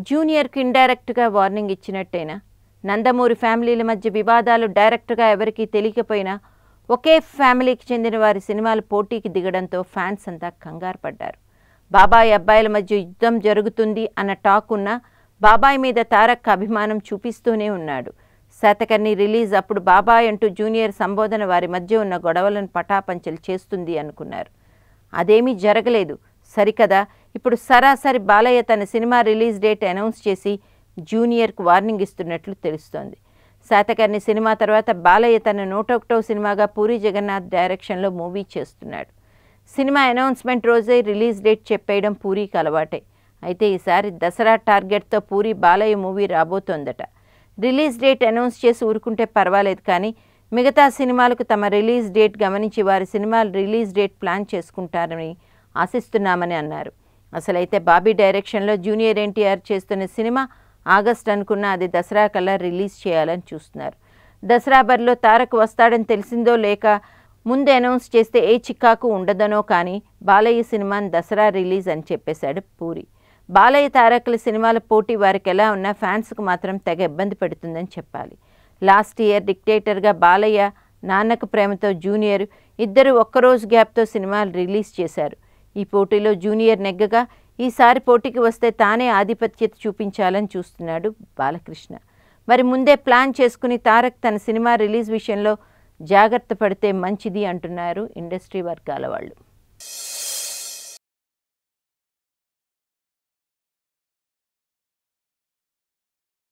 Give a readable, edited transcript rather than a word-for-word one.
జూనియర్కి ఇండైరెక్ట్గా వార్నింగ్ ఇచ్చినట్టేనా? నందమూరి ఫ్యామిలీల మధ్య వివాదాలు డైరెక్ట్గా ఎవరికీ తెలియకపోయినా ఒకే ఫ్యామిలీకి చెందిన వారి సినిమాలు పోటీకి దిగడంతో ఫ్యాన్స్ అంతా కంగారు పడ్డారు. బాబాయ్ అబ్బాయిల మధ్య యుద్ధం జరుగుతుంది అన్న టాక్ ఉన్న బాబాయ్ మీద తారక్ అభిమానం చూపిస్తూనే ఉన్నాడు. శాతకర్ణి రిలీజ్ అప్పుడు బాబాయ్ అంటూ జూనియర్ సంబోధన వారి మధ్య ఉన్న గొడవలను పటాపంచలు చేస్తుంది అనుకున్నారు. అదేమీ జరగలేదు. సరికదా, ఇప్పుడు సరాసరి బాలయ్య తన సినిమా రిలీజ్ డేట్ అనౌన్స్ చేసి జూనియర్కు వార్నింగ్ ఇస్తున్నట్లు తెలుస్తోంది. శాతకర్ణి సినిమా తర్వాత బాలయ్య తన 101వ సినిమాగా పూరి జగన్నాథ్ డైరెక్షన్లో మూవీ చేస్తున్నాడు. సినిమా అనౌన్స్మెంట్ రోజే రిలీజ్ డేట్ చెప్పేయడం పూరికి అలవాటే. అయితే ఈసారి దసరా టార్గెట్తో పూరి బాలయ్య మూవీ రాబోతోందట. రిలీజ్ డేట్ అనౌన్స్ చేసి ఊరుకుంటే పర్వాలేదు, కానీ మిగతా సినిమాలకు తమ రిలీజ్ డేట్ గమనించి వారి సినిమాల రిలీజ్ డేట్ ప్లాన్ చేసుకుంటారని ఆశిస్తున్నామని అన్నారు. అసలైతే బాబీ డైరెక్షన్లో జూనియర్ ఎన్టీఆర్ చేస్తున్న సినిమా ఆగస్ట్ అనుకున్న అది దసరా కల్లా రిలీజ్ చేయాలని చూస్తున్నారు. దసరా బరిలో తారక్ వస్తాడని తెలిసిందో లేక ముందు అనౌన్స్ చేస్తే ఏ చిక్కాకు ఉండదనో కానీ బాలయ్య సినిమాని దసరా రిలీజ్ అని చెప్పేశాడు పూరి. బాలయ్య తారక్ల సినిమాల పోటీ వారికి ఎలా ఉన్నా ఫ్యాన్స్కు మాత్రం తెగ ఇబ్బంది పెడుతుందని చెప్పాలి. Last year డిక్టేటర్గా Balayya, Nannaku Prematho junior ఇద్దరు ఒక్కరోజు గ్యాప్తో సినిమాలు రిలీజ్ చేశారు. ఈ పోటీలో జూనియర్ నెగ్గగా ఈసారి పోటీకి వస్తే తానే ఆధిపత్యత చూపించాలని చూస్తున్నాడు బాలకృష్ణ. మరి ముందే ప్లాన్ చేసుకుని తారక్ తన సినిమా రిలీజ్ విషయంలో జాగ్రత్త పడితే మంచిది అంటున్నారు ఇండస్ట్రీ వర్గాల వాళ్ళు.